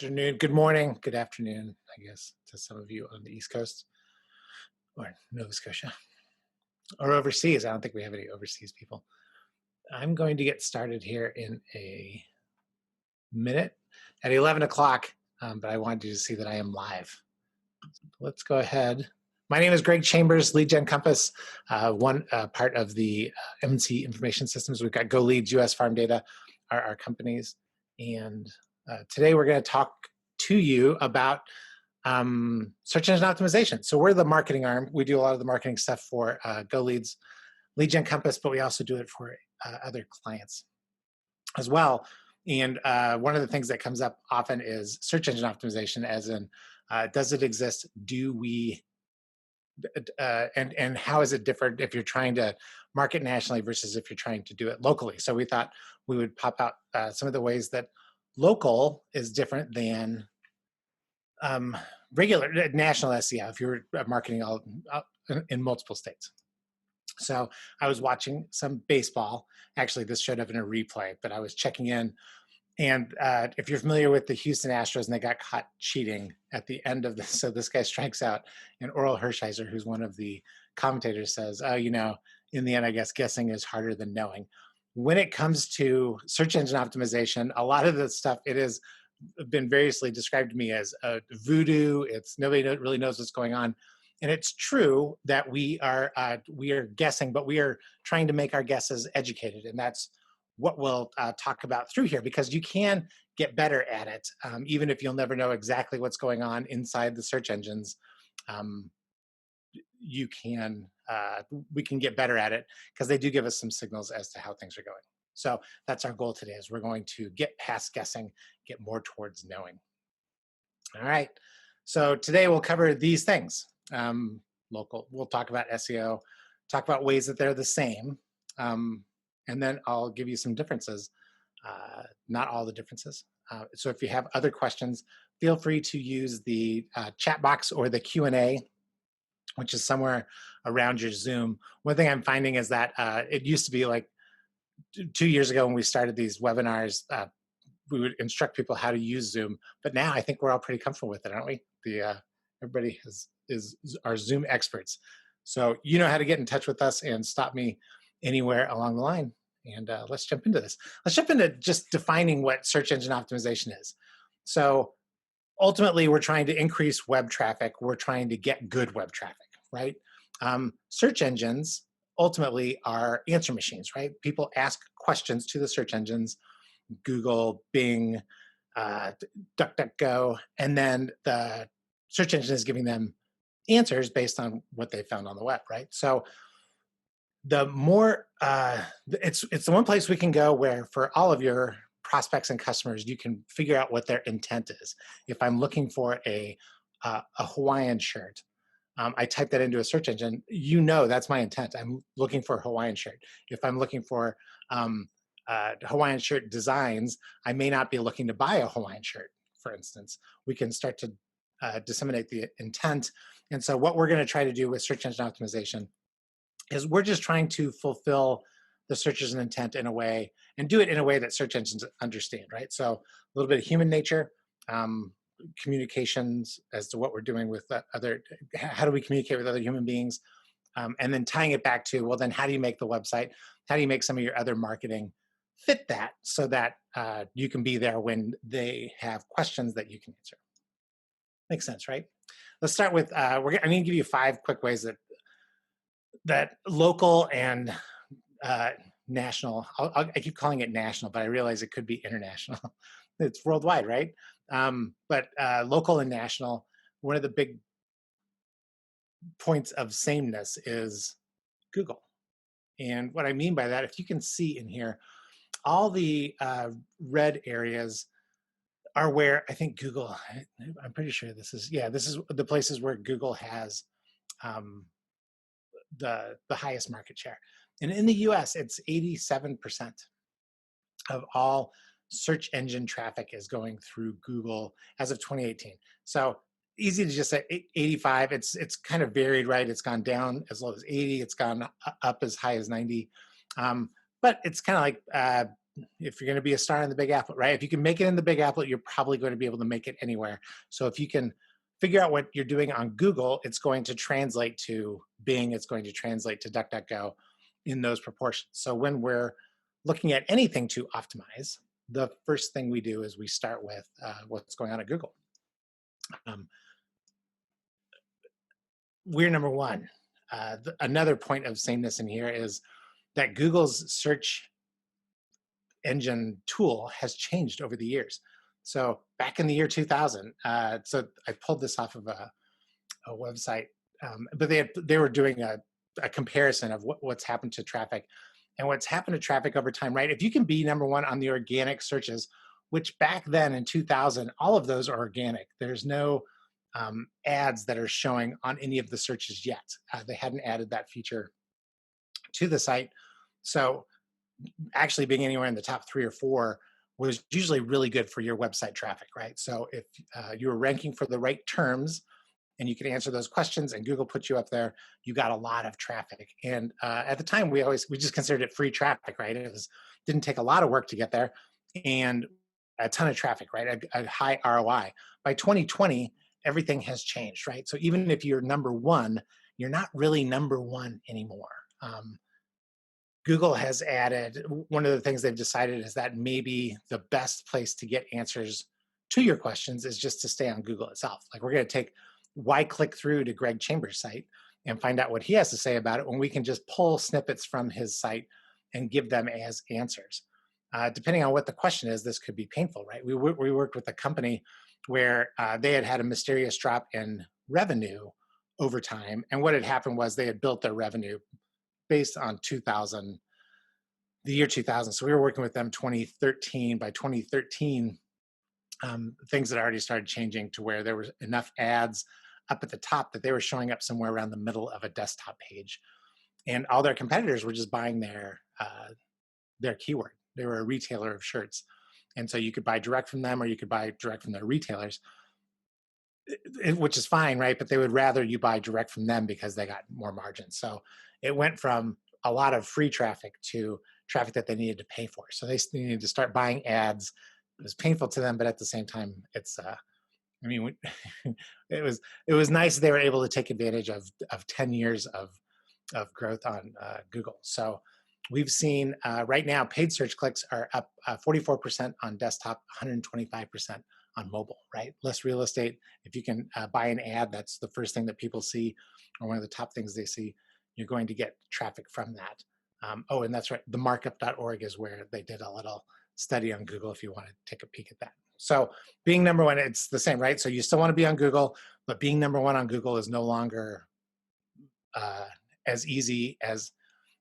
Afternoon, good morning, good afternoon, I guess, to some of you on the East Coast or Nova Scotia or overseas. I don't think we have any overseas people. I'm going to get started here in a minute at 11 o'clock, but I wanted you to see that I am live. Let's go ahead. My name is Greg Chambers, LeadGen Compass, one part of the MNC Information Systems. We've got GoLeads, US Farm Data, are our companies. And today we're going to talk to you about search engine optimization. So we're the marketing arm. We do a lot of the marketing stuff for GoLeads, LeadGen Compass, but we also do it for other clients as well. And one of the things that comes up often is search engine optimization, as in, does it exist? Do we, and how is it different if you're trying to market nationally versus if you're trying to do it locally? So we thought we would pop out some of the ways that local is different than regular national SEO if you're marketing all in multiple states. So I was watching some baseball. Actually, this showed up in a replay, but I was checking in. And if you're familiar with the Houston Astros, and they got caught cheating at the end of this, so this guy strikes out, and Oral Hershiser, who's one of the commentators, says, "Oh, you know, in the end, I guess guessing is harder than knowing." When it comes to search engine optimization, a lot of the stuff, it has been variously described to me as voodoo. It's nobody really knows what's going on. And it's true that we are guessing, but we are trying to make our guesses educated, and that's what we'll talk about through here, because you can get better at it, even if you'll never know exactly what's going on inside the search engines. Um, you can we can get better at it because they do give us some signals as to how things are going. So that's our goal today, is we're going to get past guessing, get more towards knowing. All right. So today we'll cover these things. Local, we'll talk about SEO, talk about ways that they're the same, and then I'll give you some differences, not all the differences. So if you have other questions, feel free to use the chat box or the Q&A, which is somewhere around your Zoom. One thing I'm finding is that it used to be like 2 years ago when we started these webinars, we would instruct people how to use Zoom, but now I think we're all pretty comfortable with it, aren't we? Everybody is our Zoom experts. So you know how to get in touch with us and stop me anywhere along the line. And let's jump into this. Let's jump into just defining what search engine optimization is. So ultimately, we're trying to increase web traffic. We're trying to get good web traffic, right? Search engines ultimately are answer machines, right? People ask questions to the search engines, Google, Bing, DuckDuckGo, and then the search engine is giving them answers based on what they found on the web, right? So the more, it's the one place we can go where for all of your prospects and customers, you can figure out what their intent is. If I'm looking for a Hawaiian shirt, I type that into a search engine, you know that's my intent. I'm looking for a Hawaiian shirt. If I'm looking for Hawaiian shirt designs, I may not be looking to buy a Hawaiian shirt, for instance. We can start to disseminate the intent. And so what we're going to try to do with search engine optimization is we're just trying to fulfill the search engine intent in a way, and do it in a way that search engines understand, right? So a little bit of human nature, communications as to what we're doing with how do we communicate with other human beings, and then tying it back to, well, then how do you make the website? How do you make some of your other marketing fit that so that you can be there when they have questions that you can answer? Makes sense, right? Let's start with, I'm going to give you 5 quick ways that local and national, I keep calling it national, but I realize it could be international. It's worldwide, right? But local and national, one of the big points of sameness is Google. And what I mean by that, if you can see in here, all the red areas are where I think Google, I'm pretty sure this is the places where Google has the highest market share. And in the US, it's 87% of all search engine traffic is going through Google as of 2018. So easy to just say 85. It's kind of varied, right? It's gone down as low as 80. It's gone up as high as 90. But it's kind of like if you're going to be a star in the Big Apple, right? If you can make it in the Big Apple, you're probably going to be able to make it anywhere. So if you can figure out what you're doing on Google, it's going to translate to Bing, it's going to translate to DuckDuckGo in those proportions. So when we're looking at anything to optimize, the first thing we do is we start with what's going on at Google. We're number one. Another point of sameness in here is that Google's search engine tool has changed over the years. So back in the year 2000, so I pulled this off of a website, but they were doing a comparison of what's happened to traffic and what's happened to traffic over time, right? If you can be number one on the organic searches, which back then in 2000, all of those are organic. There's no ads that are showing on any of the searches yet. They hadn't added that feature to the site. So actually being anywhere in the top 3 or 4 was usually really good for your website traffic, right? So if you were ranking for the right terms and you could answer those questions and Google put you up there, you got a lot of traffic. And at the time, we just considered it free traffic, right? Didn't take a lot of work to get there and a ton of traffic, right? A high ROI. By 2020, everything has changed, right? So even if you're number one, you're not really number one anymore. Google has added, one of the things they've decided is that maybe the best place to get answers to your questions is just to stay on Google itself. Like why click through to Greg Chambers' site and find out what he has to say about it when we can just pull snippets from his site and give them as answers. Depending on what the question is, this could be painful, right? We worked with a company where they had a mysterious drop in revenue over time. And what had happened was they had built their revenue based on the year 2000. So we were working with them 2013. By 2013, things had already started changing to where there was enough ads up at the top that they were showing up somewhere around the middle of a desktop page. And all their competitors were just buying their keyword. They were a retailer of shirts. And so you could buy direct from them or you could buy direct from their retailers, which is fine, right? But they would rather you buy direct from them because they got more margin. So it went from a lot of free traffic to traffic that they needed to pay for. So they needed to start buying ads. It was painful to them, but at the same time, it's, it was nice they were able to take advantage of 10 years of growth on Google. So we've seen right now, paid search clicks are up 44% on desktop, 125% on mobile, right? Less real estate. If you can buy an ad, that's the first thing that people see, or one of the top things they see, you're going to get traffic from that. Oh, and that's right, the markup.org is where they did a little study on Google if you want to take a peek at that. So being number one, it's the same, right? So you still want to be on Google, but being number one on Google is no longer as easy as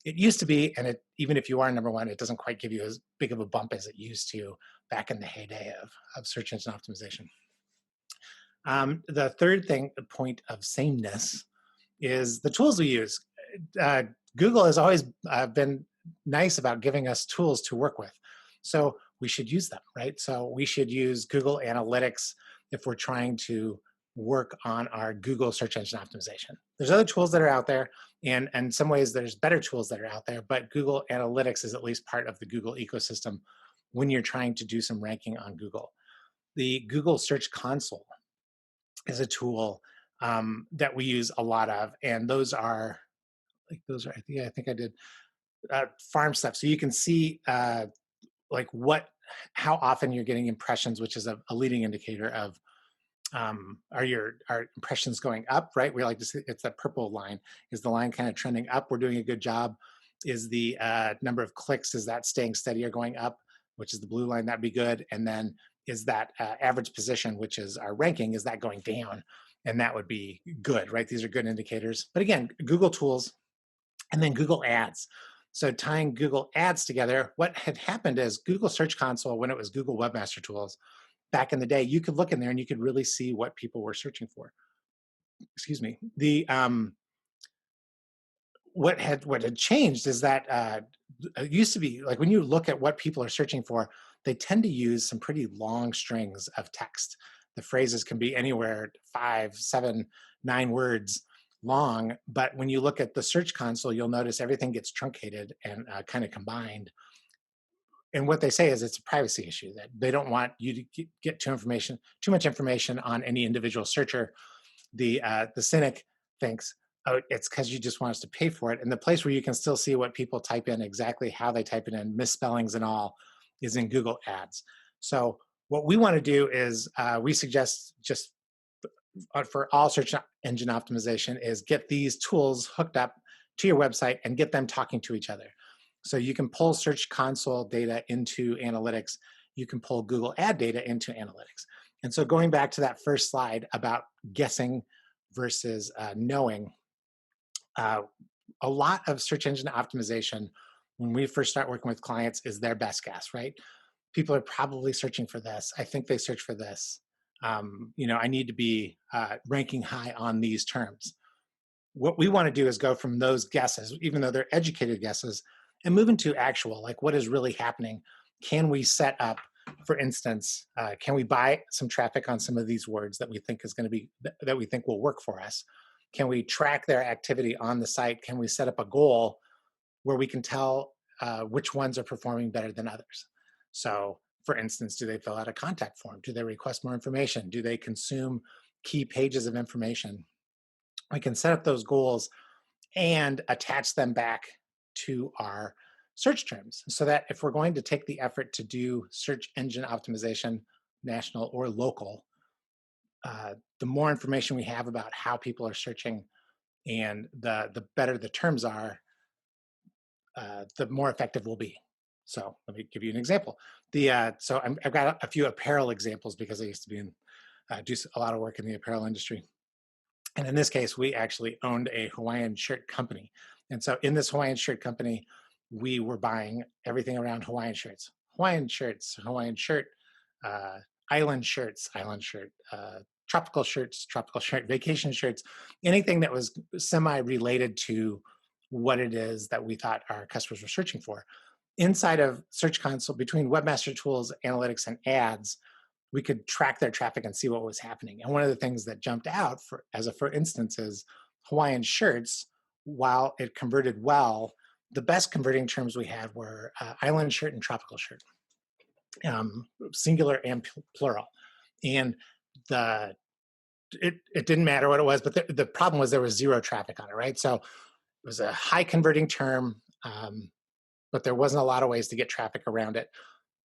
it used to be. And even if you are number one, it doesn't quite give you as big of a bump as it used to back in the heyday of search engine optimization. The third point of sameness is the tools we use. Google has always been nice about giving us tools to work with. So we should use them, right? So we should use Google Analytics if we're trying to work on our Google search engine optimization. There's other tools that are out there, and in some ways there's better tools that are out there, but Google Analytics is at least part of the Google ecosystem when you're trying to do some ranking on Google. The Google Search Console is a tool that we use a lot of, and I think I did farm stuff. So you can see how often you're getting impressions, which is a leading indicator of are impressions going up, right? We like to see it's that purple line. Is the line kind of trending up? We're doing a good job. Is the number of clicks, is that staying steady or going up, which is the blue line? That'd be good. And then is that average position, which is our ranking, is that going down? And that would be good, right? These are good indicators. But again, Google tools and then Google Ads. So tying Google Ads together, what had happened is Google Search Console, when it was Google Webmaster Tools, back in the day, you could look in there and you could really see what people were searching for. Excuse me. What had changed is that it used to be like when you look at what people are searching for, they tend to use some pretty long strings of text. The phrases can be anywhere 5, 7, 9 words long, but when you look at the Search Console, you'll notice everything gets truncated and kind of combined. and what they say is it's a privacy issue, that they don't want you to get too much information on any individual searcher. The cynic thinks, oh, it's because you just want us to pay for it. And the place where you can still see what people type in, exactly how they type it in, misspellings and all, is in Google Ads. So what we want to do is we suggest, just for all search engine optimization, is get these tools hooked up to your website and get them talking to each other. So you can pull Search Console data into analytics. You can pull Google Ad data into analytics. And so going back to that first slide about guessing versus knowing, a lot of search engine optimization, when we first start working with clients, is their best guess, right? People are probably searching for this. I think they search for this. I need to be ranking high on these terms. What we want to do is go from those guesses, even though they're educated guesses, and move into actual, like what is really happening. Can we set up, for instance, can we buy some traffic on some of these words that we think is going to be, that we think will work for us? Can we track their activity on the site? Can we set up a goal where we can tell which ones are performing better than others? So for instance, do they fill out a contact form? Do they request more information? Do they consume key pages of information? We can set up those goals and attach them back to our search terms, so that if we're going to take the effort to do search engine optimization, national or local, the more information we have about how people are searching and the better the terms are, the more effective we'll be. So let me give you an example. I've got a few apparel examples because I used to be do a lot of work in the apparel industry. And in this case, we actually owned a Hawaiian shirt company. And so in this Hawaiian shirt company, we were buying everything around Hawaiian shirts, Hawaiian shirts, Hawaiian shirt, uh, island shirts, island shirt, tropical shirts, tropical shirt, vacation shirts, anything that was semi-related to what it is that we thought our customers were searching for. Inside of Search Console, between Webmaster Tools, Analytics, and Ads, we could track their traffic and see what was happening. And one of the things that jumped out for instance is Hawaiian shirts. While it converted well, the best converting terms we had were island shirt and tropical shirt, singular and plural. And it didn't matter what it was, but the problem was there was zero traffic on it, right? So it was a high converting term, but there wasn't a lot of ways to get traffic around it.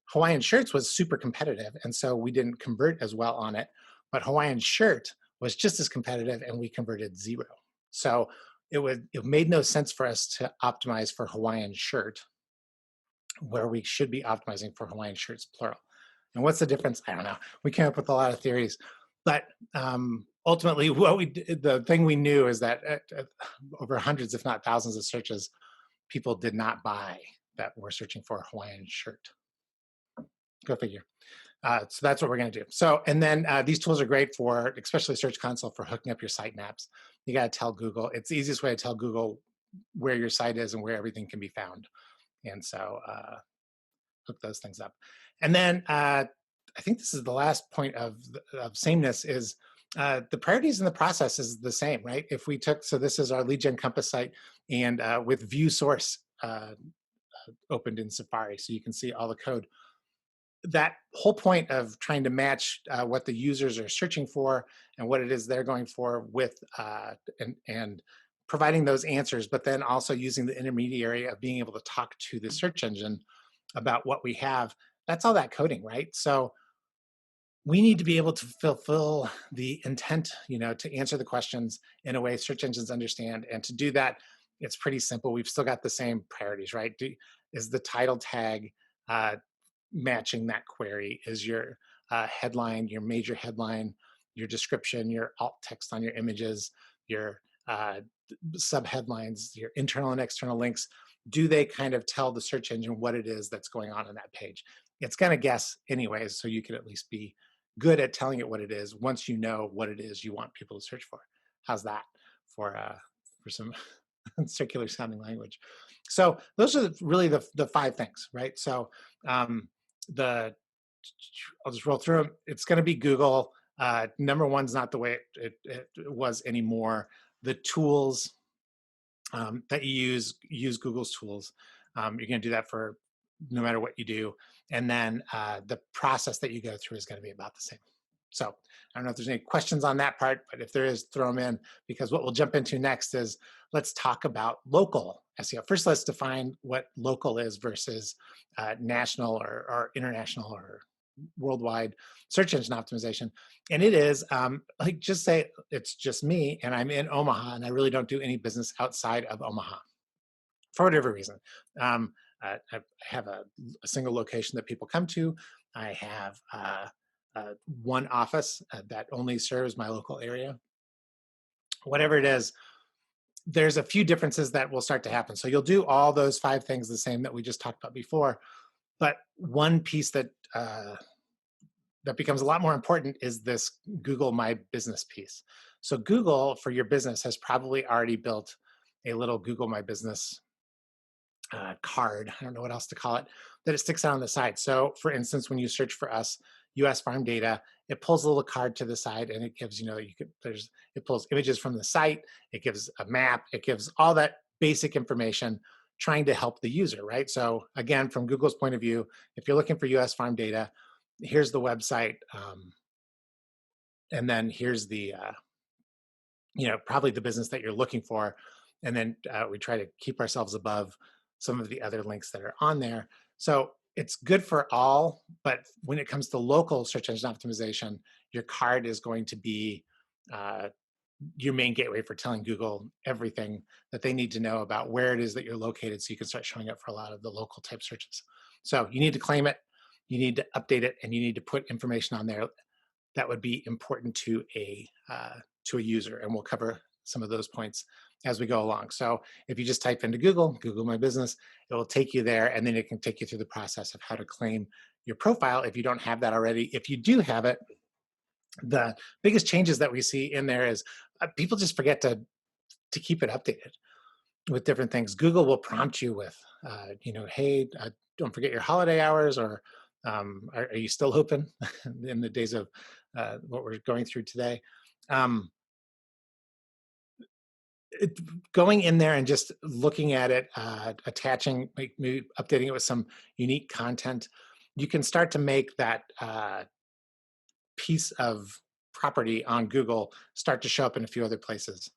Hawaiian shirts was super competitive, and so we didn't convert as well on it. But Hawaiian shirt was just as competitive, and we converted zero. So it made no sense for us to optimize for Hawaiian shirt, where we should be optimizing for Hawaiian shirts plural. And what's the difference? I don't know. We came up with a lot of theories, but ultimately, the thing we knew is that over hundreds, if not thousands, of searches, people did not buy that were searching for a Hawaiian shirt. Go figure. So that's what we're going to do. So, and then these tools are great for, especially Search Console, for hooking up your site maps. You got to tell Google. It's the easiest way to tell Google where your site is and where everything can be found. And so hook those things up. And then I think this is the last point of sameness is the priorities in the process is the same, right? If we took, so this is our LeadGen Compass site, and with view source opened in Safari, so you can see all the code. That whole point of trying to match what the users are searching for and what it is they're going for with and providing those answers, but then also using the intermediary of being able to talk to the search engine about what we have. That's all that coding, right? So we need to be able to fulfill the intent, to answer the questions in a way search engines understand. And to do that, it's pretty simple. We've still got the same priorities, right? Is the title tag matching that query? Is your headline, your major headline, your description, your alt text on your images, your subheadlines, your internal and external links, do they kind of tell the search engine what it is that's going on that page? It's going to guess anyways, so you can at least be good at telling it what it is once you know what it is you want people to search for. How's that for some circular sounding language? So those are really the 5 things, right? So I'll just roll through them. It's going to be Google. Number one's not the way it was anymore. The tools that you use Google's tools. You're going to do that for no matter what you do. And then the process that you go through is going to be about the same. So I don't know if there's any questions on that part, but if there is, throw them in, because what we'll jump into next is let's talk about local SEO. First, let's define what local is versus national or international or worldwide search engine optimization. And it is like, just say it's just me and I'm in Omaha and I really don't do any business outside of Omaha for whatever reason. I have a single location that people come to. I have one office that only serves my local area. Whatever it is, there's a few differences that will start to happen. So you'll do all those 5 things the same that we just talked about before, but one piece that that becomes a lot more important is this Google My Business piece. So Google for your business has probably already built a little Google My Business card, I don't know what else to call it, that it sticks out on the side. So for instance, when you search for us, US farm data, it pulls a little card to the side and it gives, it pulls images from the site, it gives a map, it gives all that basic information trying to help the user, right? So again, from Google's point of view, if you're looking for US farm data, here's the website, and then here's the, probably the business that you're looking for. And then we try to keep ourselves above some of the other links that are on there. So it's good for all, but when it comes to local search engine optimization, your card is going to be your main gateway for telling Google everything that they need to know about where it is that you're located so you can start showing up for a lot of the local type searches. So you need to claim it, you need to update it, and you need to put information on there that would be important to a user, and we'll cover some of those points as we go along. So if you just type into Google My Business, it will take you there, and then it can take you through the process of how to claim your profile if you don't have that already. If you do have it, the biggest changes that we see in there is people just forget to keep it updated with different things. Google will prompt you with, hey, don't forget your holiday hours, or are you still open in the days of what we're going through today? Going in there and just looking at it, attaching, maybe updating it with some unique content, you can start to make that piece of property on Google start to show up in a few other places.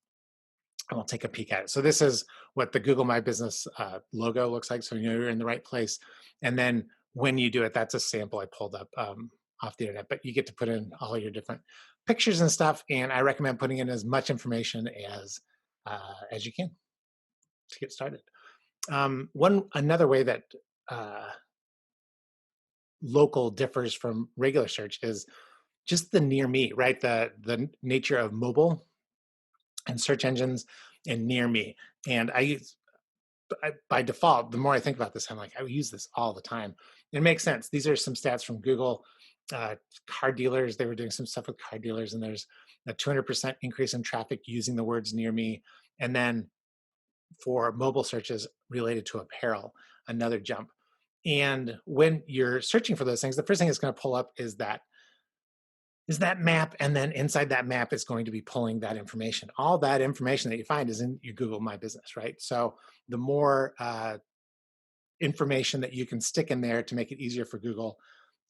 And we'll take a peek at it. So this is what the Google My Business logo looks like. So you know you're in the right place. And then when you do it, that's a sample I pulled up off the internet, but you get to put in all your different pictures and stuff. And I recommend putting in as much information as you can to get started. Another way that local differs from regular search is just the near me, right? The nature of mobile and search engines and near me. And by default, the more I think about this, I'm like, I use this all the time. It makes sense. These are some stats from Google. Car dealers, they were doing some stuff with car dealers, and there's a 200% increase in traffic using the words near me. And then for mobile searches related to apparel, another jump. And when you're searching for those things, the first thing it's going to pull up is that map, and then inside that map is going to be pulling that information. All that information that you find is in your Google My Business, right? So the more information that you can stick in there to make it easier for Google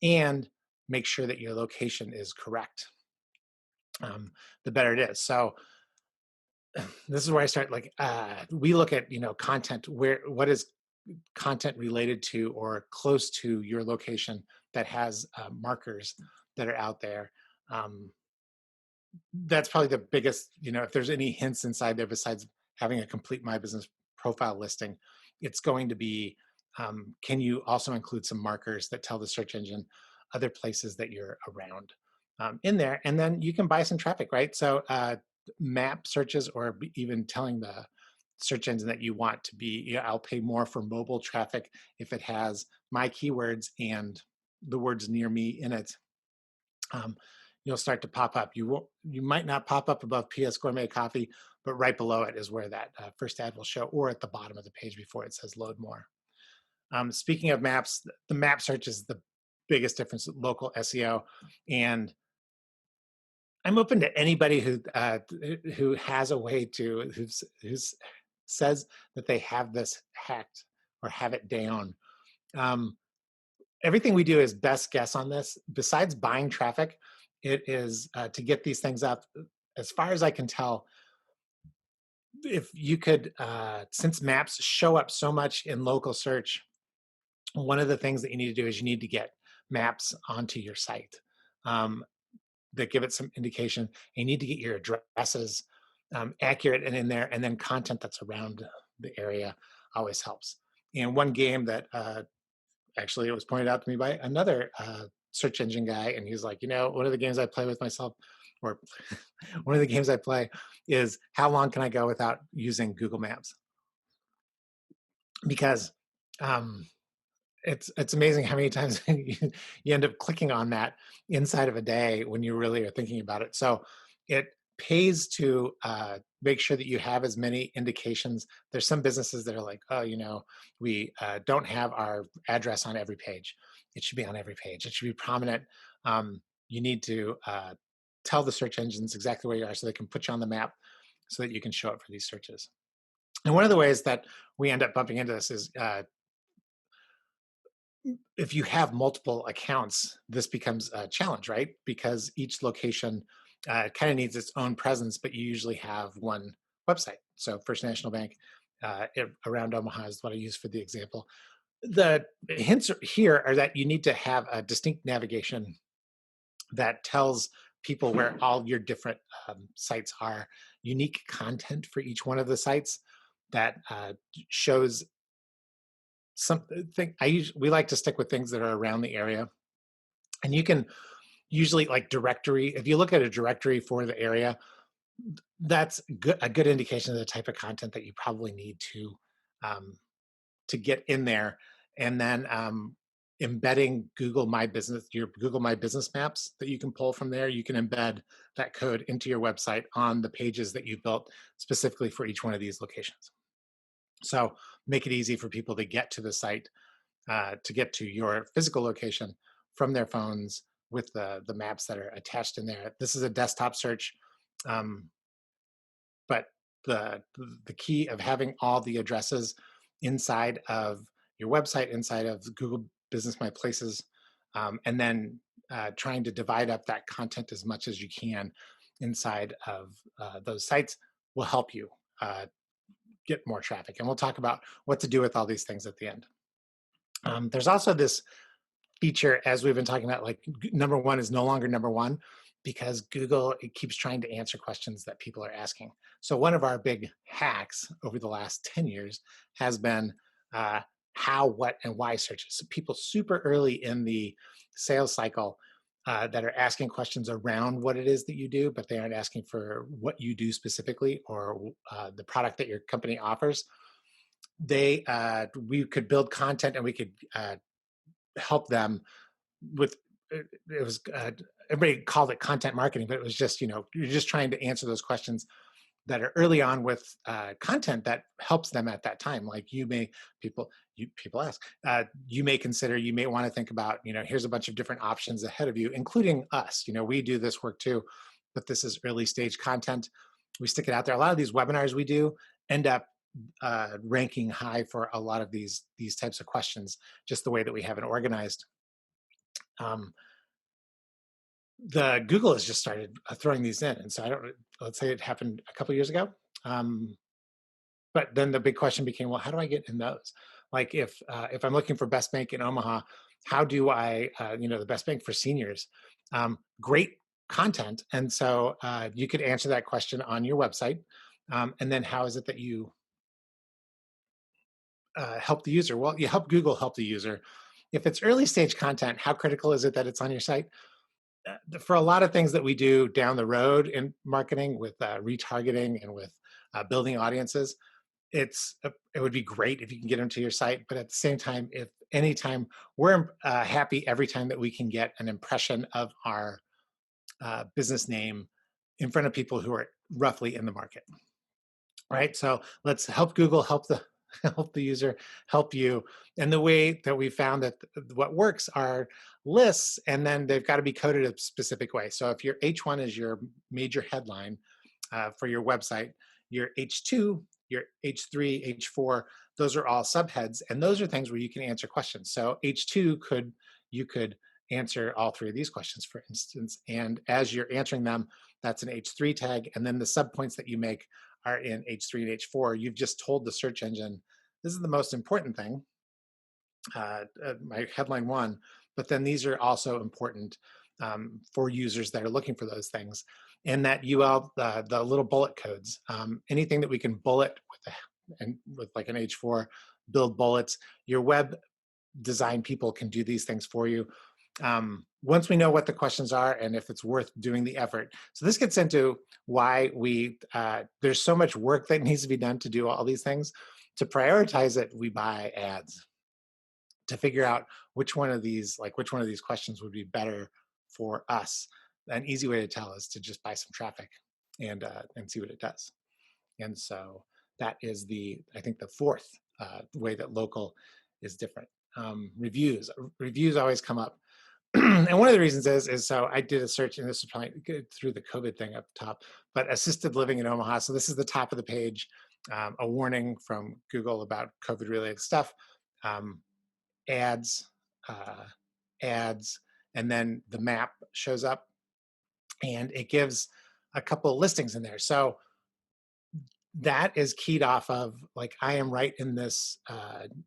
and make sure that your location is correct, the better it is. So this is where I start, like, we look at, content, what is content related to or close to your location that has markers that are out there. That's probably the biggest, if there's any hints inside there besides having a complete My Business profile listing, it's going to be, can you also include some markers that tell the search engine other places that you're around in there? And then you can buy some traffic, right? So map searches, or even telling the search engine that you want to be, I'll pay more for mobile traffic if it has my keywords and the words near me in it. You'll start to pop up. You might not pop up above PS Gourmet Coffee, but right below it is where that first ad will show, or at the bottom of the page before it says load more. Speaking of maps, the map search is the biggest difference with local SEO. And I'm open to anybody who has a way to, who says that they have this hacked or have it down. Um, Everything we do is best guess on this. Besides buying traffic, it is to get these things up. As far as I can tell, if you could, since maps show up so much in local search, one of the things that you need to do is you need to get maps onto your site that give it some indication. You need to get your addresses accurate and in there, and then content that's around the area always helps. And one game that actually it was pointed out to me by another search engine guy, and he's like, one of the games I play with myself, or one of the games I play is how long can I go without using Google Maps? Because um, it's amazing how many times you end up clicking on that inside of a day when you really are thinking about it. So it pays to make sure that you have as many indications. There's some businesses that are like, oh, we don't have our address on every page. It should be on every page. It should be prominent. You need to tell the search engines exactly where you are so they can put you on the map so that you can show up for these searches. And one of the ways that we end up bumping into this is if you have multiple accounts, this becomes a challenge, right? Because each location kind of needs its own presence, but you usually have one website. So First National Bank around Omaha is what I use for the example. The hints here are that you need to have a distinct navigation that tells people where all your different sites are, unique content for each one of the sites that shows something. We like to stick with things that are around the area, and you can usually like directory. If you look at a directory for the area, that's a good indication of the type of content that you probably need um, to get in there. And then embedding your Google My Business maps that you can pull from there, you can embed that code into your website on the pages that you've built specifically for each one of these locations. So make it easy for people to get to the site, to get to your physical location from their phones with the maps that are attached in there. This is a desktop search, um, but the key of having all the addresses inside of your website, inside of Google Business My Places, and then trying to divide up that content as much as you can inside of those sites will help you get more traffic. And we'll talk about what to do with all these things at the end. There's also this feature, as we've been talking about, like number one is no longer number one because Google it keeps trying to answer questions that people are asking. So one of our big hacks over the last 10 years has been how, what, and why searches. So people super early in the sales cycle that are asking questions around what it is that you do, but they aren't asking for what you do specifically or the product that your company offers. We could build content and we could help them with it was everybody called it content marketing, but it was just you're just trying to answer those questions that are early on with content that helps them at that time. Like people ask, you may consider, you may want to think about, here's a bunch of different options ahead of you, including us. We do this work too, but this is early stage content. We stick it out there. A lot of these webinars we do end up ranking high for a lot of these types of questions, just the way that we have it organized. The Google has just started throwing these in, and so let's say it happened a couple years ago, but then the big question became, well, how do I get in those? Like if I'm looking for best bank in Omaha, how do I the best bank for seniors? Great content, and so you could answer that question on your website, and then how is it that you help the user? Well, you help Google help the user. If it's early stage content, how critical is it that it's on your site? For a lot of things that we do down the road in marketing with retargeting and with building audiences, it would be great if you can get them to your site. But at the same time, if anytime we're happy every time that we can get an impression of our business name in front of people who are roughly in the market, right? So let's help Google help the help the user help you. And the way that we found that what works are lists, and then they've got to be coded a specific way. So if your H1 is your major headline for your website, your H2 your H3, H4, those are all subheads, and those are things where you can answer questions. So H2 you could answer all three of these questions, for instance, and as you're answering them, that's an H3 tag, and then the subpoints that you make are in H3 and H4. You've just told the search engine, this is the most important thing, my headline one, but then these are also important for users that are looking for those things. And that UL, the little bullet codes, anything that we can bullet with like an H4, build bullets. Your web design people can do these things for you. Once we know what the questions are and if it's worth doing the effort. So this gets into why there's so much work that needs to be done to do all these things. To prioritize it, we buy ads to figure out which one of these questions would be better for us. An easy way to tell is to just buy some traffic and see what it does. And so that is I think the fourth way that local is different. Reviews always come up. And one of the reasons is so I did a search, and this was probably through the COVID thing up top, but assisted living in Omaha. So this is the top of the page, a warning from Google about COVID related stuff. Ads, ads, and then the map shows up, and it gives a couple of listings in there. So that is keyed off of, like, I am right in this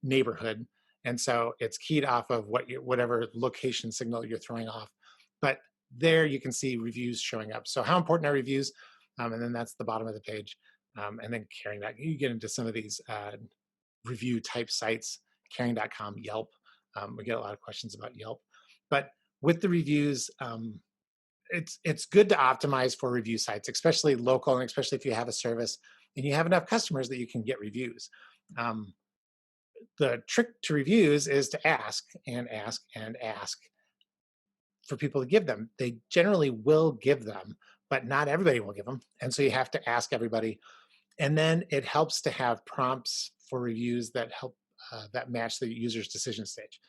neighborhood, and so it's keyed off of whatever location signal you're throwing off. But there you can see reviews showing up. So how important are reviews? And then that's the bottom of the page. And then carrying that, you get into some of these review type sites, caring.com, Yelp. We get a lot of questions about Yelp. But with the reviews, it's good to optimize for review sites, especially local, and especially if you have a service and you have enough customers that you can get reviews. The trick to reviews is to ask and ask and ask for people to give them. They generally will give them, but not everybody will give them. And so you have to ask everybody. And then it helps to have prompts for reviews that help that match the user's decision stage.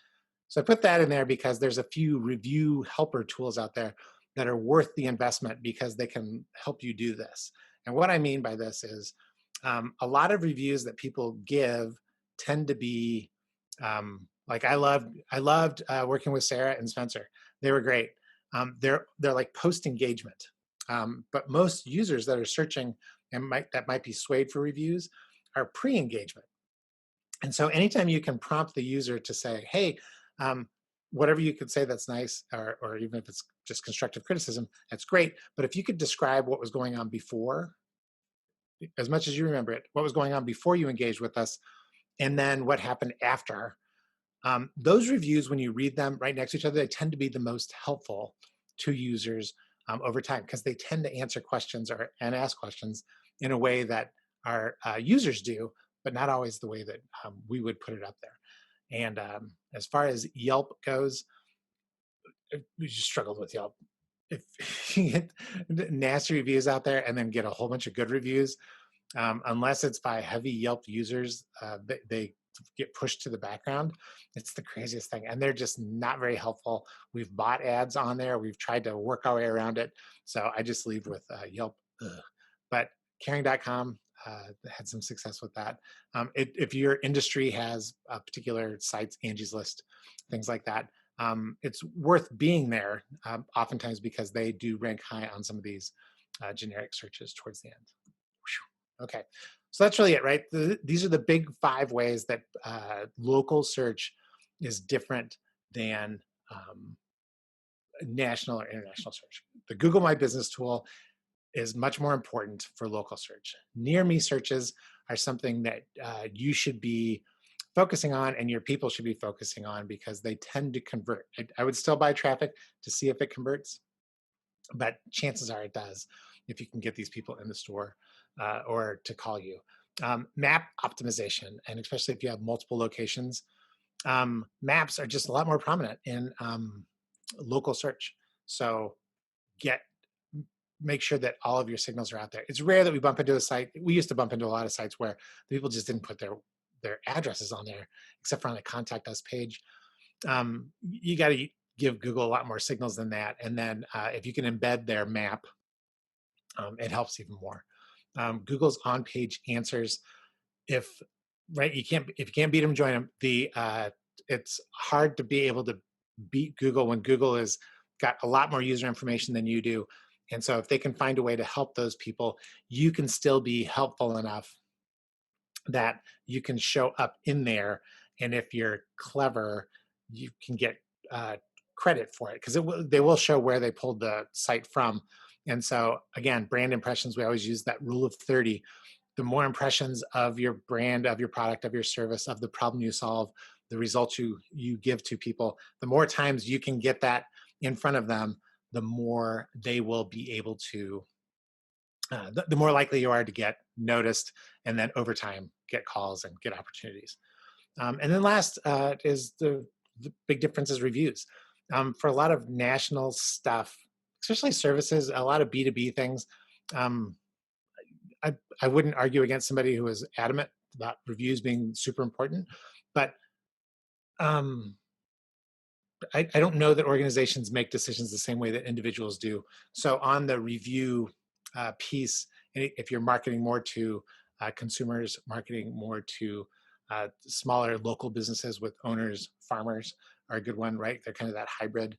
So I put that in there because there's a few review helper tools out there that are worth the investment because they can help you do this. And what I mean by this is a lot of reviews that people give tend to be like I loved working with Sarah and Spencer. They were great. They're like post engagement, but most users that are searching and that might be swayed for reviews are pre-engagement. And so anytime you can prompt the user to say, hey, whatever you could say that's nice, or even if it's just constructive criticism, that's great. But if you could describe what was going on before, as much as you remember it, what was going on before you engaged with us, and then what happened after, those reviews, when you read them right next to each other, they tend to be the most helpful to users over time, because they tend to answer questions and ask questions in a way that our users do, but not always the way that we would put it up there. And as far as Yelp goes, we just struggled with Yelp. If you get nasty reviews out there and then get a whole bunch of good reviews, unless it's by heavy Yelp users, they get pushed to the background. It's the craziest thing. And they're just not very helpful. We've bought ads on there. We've tried to work our way around it. So I just leave with Yelp. But caring.com had some success with that. If your industry has particular sites, Angie's List, things like that, it's worth being there oftentimes because they do rank high on some of these generic searches towards the end. Okay, so that's really it, right? These are the big 5 ways that local search is different than national or international search. The Google My Business tool is much more important for local search. Near me searches are something that you should be focusing on, and your people should be focusing on, because they tend to convert. I would still buy traffic to see if it converts, but chances are it does if you can get these people in the store or to call you. Map optimization, and especially if you have multiple locations, maps are just a lot more prominent in local search. So make sure that all of your signals are out there. It's rare that we bump into a site. We used to bump into a lot of sites where the people just didn't put their addresses on there, except for on the contact us page. You got to give Google a lot more signals than that. And then if you can embed their map, it helps even more. Google's on-page answers. if right, if you can't beat them, join them. It's hard to be able to beat Google when Google has got a lot more user information than you do. And so if they can find a way to help those people, you can still be helpful enough that you can show up in there. And if you're clever, you can get credit for it, because they will show where they pulled the site from. And so again, brand impressions, we always use that rule of 30. The more impressions of your brand, of your product, of your service, of the problem you solve, the results you give to people, the more times you can get that in front of them, the more they will be able to, the more likely you are to get noticed, and then over time get calls and get opportunities. And then last is the big difference is reviews. For a lot of national stuff, especially services, a lot of B2B things, um, I wouldn't argue against somebody who is adamant about reviews being super important, but um, I don't know that organizations make decisions the same way that individuals do. So on the review piece, if you're marketing more to consumers, marketing more to smaller local businesses with owners, farmers are a good one, right? They're kind of that hybrid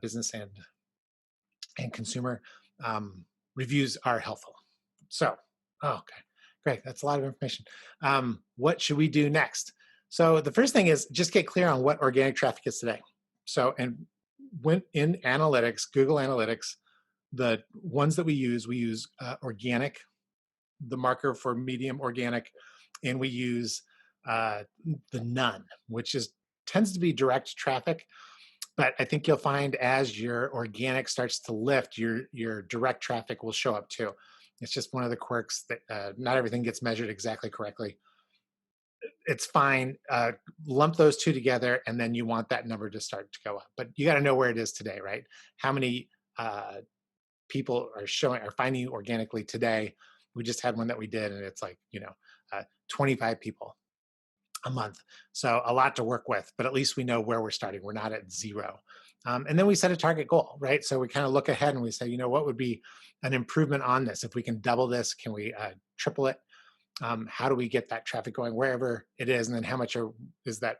business and consumer. Reviews are helpful. So, okay, great. That's a lot of information. What should we do next? So the first thing is just get clear on what organic traffic is today. So, and when in analytics, Google Analytics, the ones that we use organic, the marker for medium organic, and we use the none, which tends to be direct traffic. But I think you'll find as your organic starts to lift, your direct traffic will show up too. It's just one of the quirks that not everything gets measured exactly correctly. It's fine. Lump those two together, and then you want that number to start to go up. But you got to know where it is today, right? How many people are finding you organically today? We just had one that we did, and it's like 25 people a month. So a lot to work with, but at least we know where we're starting. We're not at zero. And then we set a target goal, right? So we kind of look ahead and we say, what would be an improvement on this? If we can double this, can we triple it? How do we get that traffic going wherever it is? And then how much is that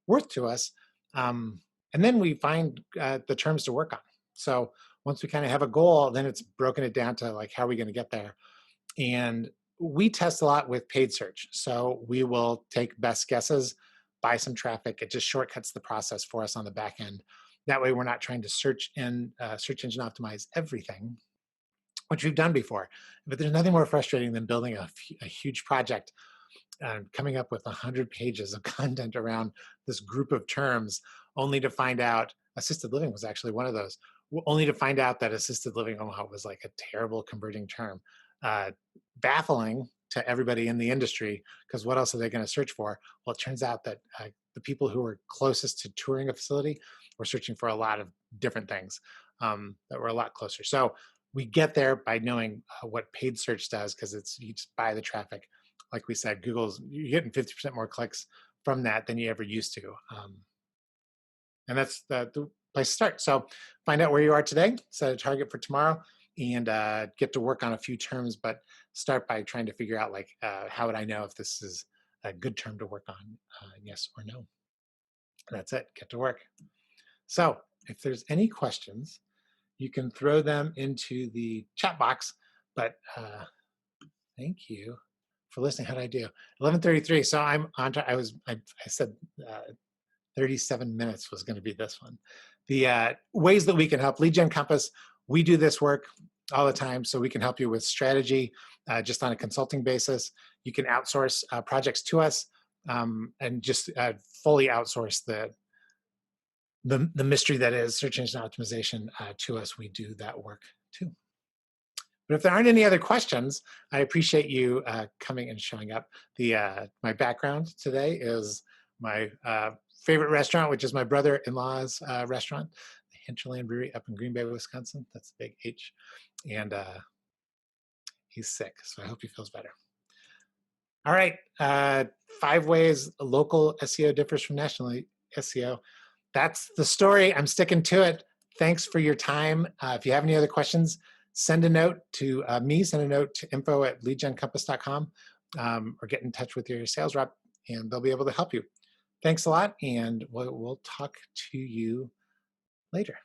worth to us? And then we find the terms to work on. So once we kind of have a goal, then it's broken it down to like, how are we going to get there? And we test a lot with paid search. So we will take best guesses, buy some traffic. It just shortcuts the process for us on the back end. That way we're not trying to search engine optimize everything, which we've done before. But there's nothing more frustrating than building a huge project and coming up with 100 pages of content around this group of terms, only to find out assisted living was actually one of those, only to find out that assisted living was like a terrible converting term. Baffling to everybody in the industry, because what else are they going to search for? Well, it turns out that the people who were closest to touring a facility were searching for a lot of different things that were a lot closer. So we get there by knowing what paid search does, because you just buy the traffic. Like we said, you're getting 50% more clicks from that than you ever used to. And that's the place to start. So find out where you are today, set a target for tomorrow, and get to work on a few terms, but start by trying to figure out how would I know if this is a good term to work on, yes or no. And that's it, get to work. So if there's any questions, you can throw them into the chat box, but thank you for listening. How did I do? 11:33, so I'm on to, I said 37 minutes was going to be this one. The ways that we can help. LeadGen Compass, we do this work all the time, so we can help you with strategy just on a consulting basis. You can outsource projects to us and just fully outsource the mystery that is search engine optimization to us. We do that work too. But if there aren't any other questions, I appreciate you coming and showing up. My background today is my favorite restaurant, which is my brother-in-law's restaurant, the Hinterland Brewery up in Green Bay, Wisconsin. That's a big H. And he's sick, so I hope he feels better. All right, 5 ways local SEO differs from national SEO. That's the story. I'm sticking to it. Thanks for your time. If you have any other questions, send a note to me, send a note to info@leadgencompass.com. or get in touch with your sales rep, and they'll be able to help you. Thanks a lot, and we'll talk to you later.